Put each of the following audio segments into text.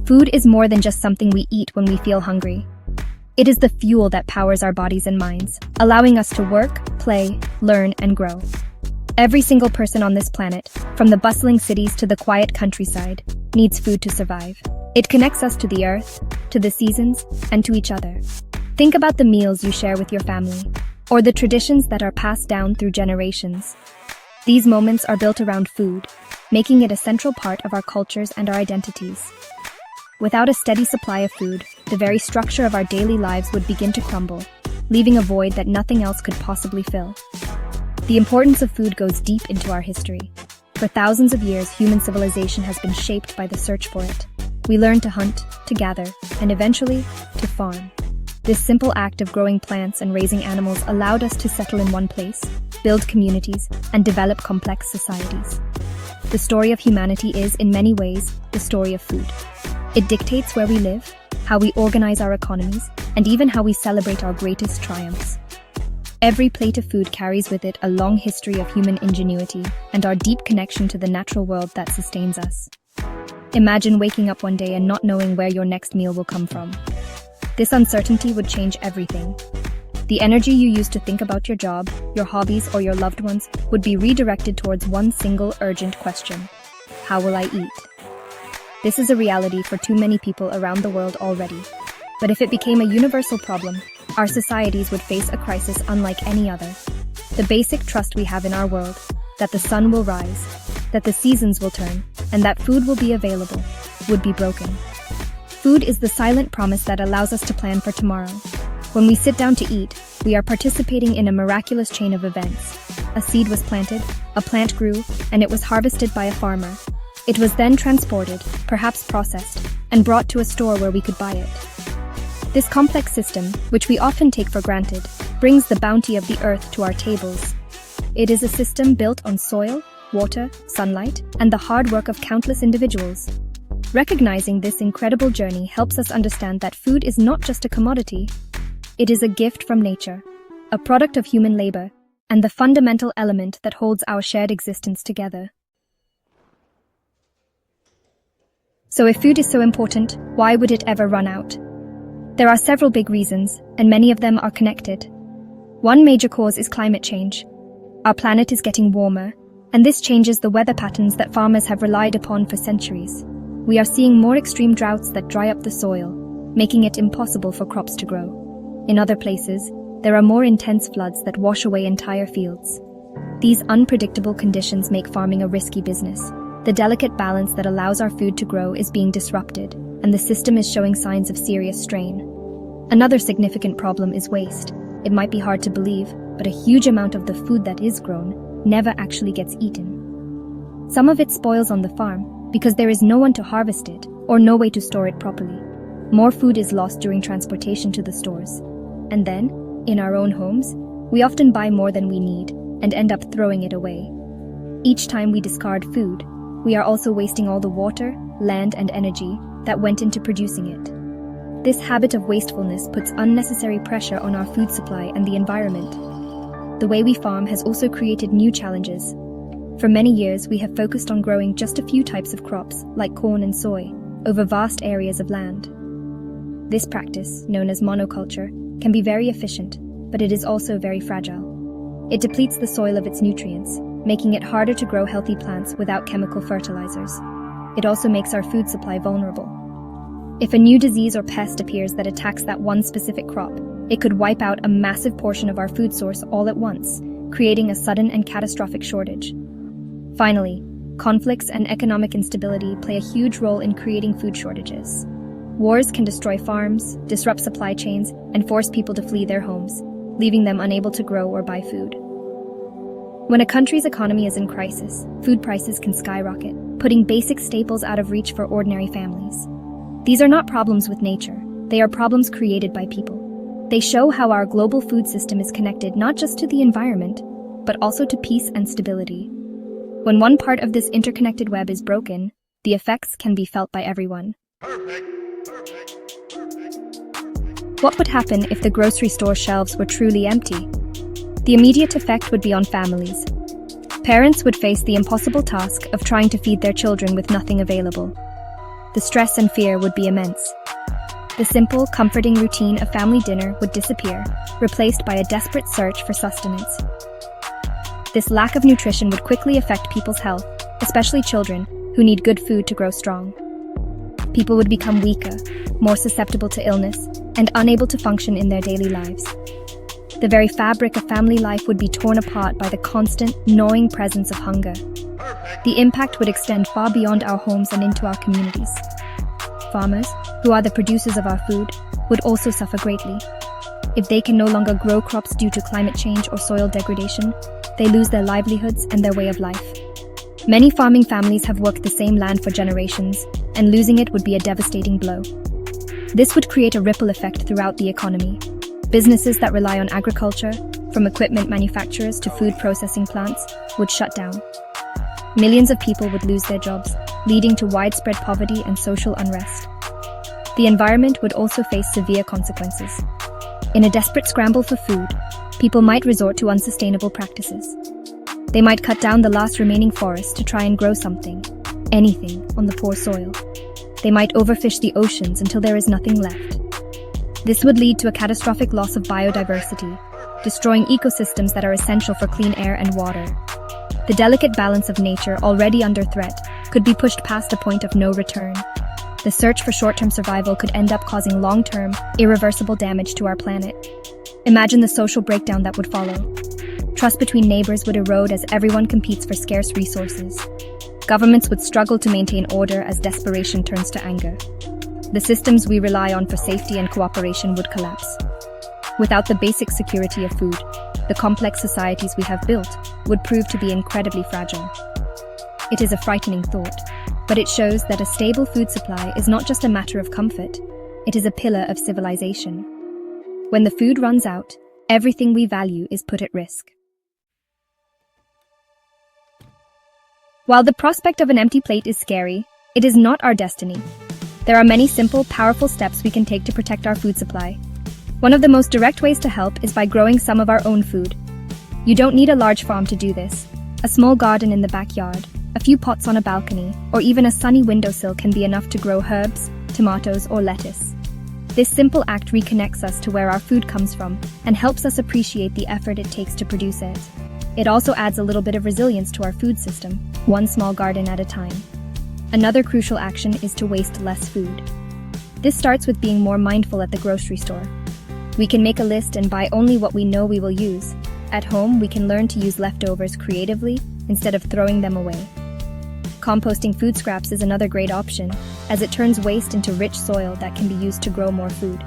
Food is more than just something we eat when we feel hungry. It is the fuel that powers our bodies and minds, allowing us to work, play, learn, and grow. Every single person on this planet, from the bustling cities to the quiet countryside, needs food to survive. It connects us to the earth, to the seasons, and to each other. Think about the meals you share with your family, or the traditions that are passed down through generations. These moments are built around food, making it a central part of our cultures and our identities. Without a steady supply of food, the very structure of our daily lives would begin to crumble, leaving a void that nothing else could possibly fill. The importance of food goes deep into our history. For thousands of years, human civilization has been shaped by the search for it. We learned to hunt, to gather, and eventually, to farm. This simple act of growing plants and raising animals allowed us to settle in one place, build communities, and develop complex societies. The story of humanity is, in many ways, the story of food. It dictates where we live, how we organize our economies, and even how we celebrate our greatest triumphs. Every plate of food carries with it a long history of human ingenuity and our deep connection to the natural world that sustains us. Imagine waking up one day and not knowing where your next meal will come from. This uncertainty would change everything. The energy you use to think about your job, your hobbies, or your loved ones would be redirected towards one single urgent question: how will I eat? This is a reality for too many people around the world already. But if it became a universal problem, our societies would face a crisis unlike any other. The basic trust we have in our world, that the sun will rise, that the seasons will turn, and that food will be available, would be broken. Food is the silent promise that allows us to plan for tomorrow. When we sit down to eat, we are participating in a miraculous chain of events. A seed was planted, a plant grew, and it was harvested by a farmer. It was then transported, perhaps processed, and brought to a store where we could buy it. This complex system, which we often take for granted, brings the bounty of the earth to our tables. It is a system built on soil, water, sunlight, and the hard work of countless individuals. Recognizing this incredible journey helps us understand that food is not just a commodity. It is a gift from nature, a product of human labor, and the fundamental element that holds our shared existence together. So if food is so important, why would it ever run out? There are several big reasons, and many of them are connected. One major cause is climate change. Our planet is getting warmer, and this changes the weather patterns that farmers have relied upon for centuries. We are seeing more extreme droughts that dry up the soil, making it impossible for crops to grow. In other places, there are more intense floods that wash away entire fields. These unpredictable conditions make farming a risky business. The delicate balance that allows our food to grow is being disrupted, and the system is showing signs of serious strain. Another significant problem is waste. It might be hard to believe, but a huge amount of the food that is grown never actually gets eaten. Some of it spoils on the farm because there is no one to harvest it or no way to store it properly. More food is lost during transportation to the stores. And then, in our own homes, we often buy more than we need and end up throwing it away. Each time we discard food, we are also wasting all the water, land, and energy that went into producing it. This habit of wastefulness puts unnecessary pressure on our food supply and the environment. The way we farm has also created new challenges. For many years, we have focused on growing just a few types of crops, like corn and soy, over vast areas of land. This practice, known as monoculture, can be very efficient, but it is also very fragile. It depletes the soil of its nutrients, making it harder to grow healthy plants without chemical fertilizers. It also makes our food supply vulnerable. If a new disease or pest appears that attacks that one specific crop, it could wipe out a massive portion of our food source all at once, creating a sudden and catastrophic shortage. Finally, conflicts and economic instability play a huge role in creating food shortages. Wars can destroy farms, disrupt supply chains, and force people to flee their homes, leaving them unable to grow or buy food. When a country's economy is in crisis, food prices can skyrocket, putting basic staples out of reach for ordinary families. These are not problems with nature, they are problems created by people. They show how our global food system is connected not just to the environment, but also to peace and stability. When one part of this interconnected web is broken, the effects can be felt by everyone. Perfect. What would happen if the grocery store shelves were truly empty? The immediate effect would be on families. Parents would face the impossible task of trying to feed their children with nothing available. The stress and fear would be immense. The simple, comforting routine of family dinner would disappear, replaced by a desperate search for sustenance. This lack of nutrition would quickly affect people's health, especially children, who need good food to grow strong. People would become weaker, more susceptible to illness, and unable to function in their daily lives. The very fabric of family life would be torn apart by the constant, gnawing presence of hunger. The impact would extend far beyond our homes and into our communities. Farmers, who are the producers of our food, would also suffer greatly. If they can no longer grow crops due to climate change or soil degradation, they lose their livelihoods and their way of life. Many farming families have worked the same land for generations, and losing it would be a devastating blow. This would create a ripple effect throughout the economy. Businesses that rely on agriculture, from equipment manufacturers to food processing plants, would shut down. Millions of people would lose their jobs, leading to widespread poverty and social unrest. The environment would also face severe consequences. In a desperate scramble for food, people might resort to unsustainable practices. They might cut down the last remaining forests to try and grow something, anything, on the poor soil. They might overfish the oceans until there is nothing left. This would lead to a catastrophic loss of biodiversity, destroying ecosystems that are essential for clean air and water. The delicate balance of nature, already under threat, could be pushed past a point of no return. The search for short-term survival could end up causing long-term, irreversible damage to our planet. Imagine the social breakdown that would follow. Trust between neighbors would erode as everyone competes for scarce resources. Governments would struggle to maintain order as desperation turns to anger. The systems we rely on for safety and cooperation would collapse. Without the basic security of food, the complex societies we have built would prove to be incredibly fragile. It is a frightening thought, but it shows that a stable food supply is not just a matter of comfort, it is a pillar of civilization. When the food runs out, everything we value is put at risk. While the prospect of an empty plate is scary, it is not our destiny. There are many simple, powerful steps we can take to protect our food supply. One of the most direct ways to help is by growing some of our own food. You don't need a large farm to do this. A small garden in the backyard, a few pots on a balcony, or even a sunny windowsill can be enough to grow herbs, tomatoes, or lettuce. This simple act reconnects us to where our food comes from and helps us appreciate the effort it takes to produce it. It also adds a little bit of resilience to our food system, one small garden at a time. Another crucial action is to waste less food. This starts with being more mindful at the grocery store. We can make a list and buy only what we know we will use. At home, we can learn to use leftovers creatively instead of throwing them away. Composting food scraps is another great option, as it turns waste into rich soil that can be used to grow more food.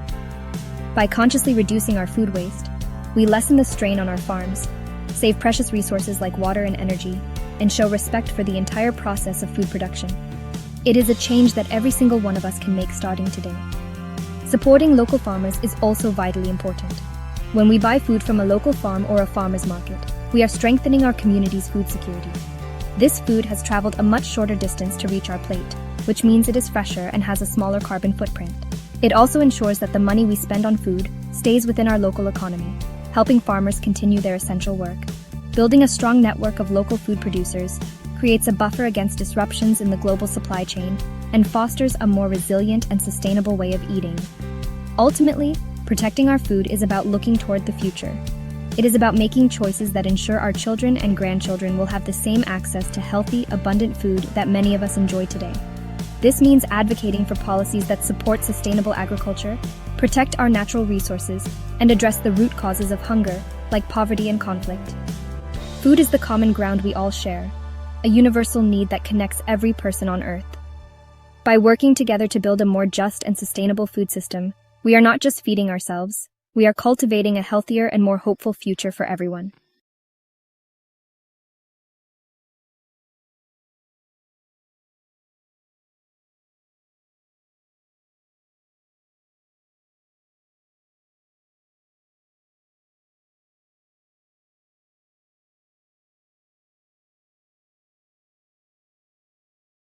By consciously reducing our food waste, we lessen the strain on our farms, save precious resources like water and energy, and show respect for the entire process of food production. It is a change that every single one of us can make starting today. Supporting local farmers is also vitally important. When we buy food from a local farm or a farmer's market, we are strengthening our community's food security. This food has traveled a much shorter distance to reach our plate, which means it is fresher and has a smaller carbon footprint. It also ensures that the money we spend on food stays within our local economy, helping farmers continue their essential work. Building a strong network of local food producers creates a buffer against disruptions in the global supply chain and fosters a more resilient and sustainable way of eating. Ultimately, protecting our food is about looking toward the future. It is about making choices that ensure our children and grandchildren will have the same access to healthy, abundant food that many of us enjoy today. This means advocating for policies that support sustainable agriculture, protect our natural resources, and address the root causes of hunger, like poverty and conflict. Food is the common ground we all share, a universal need that connects every person on Earth. By working together to build a more just and sustainable food system, we are not just feeding ourselves, we are cultivating a healthier and more hopeful future for everyone.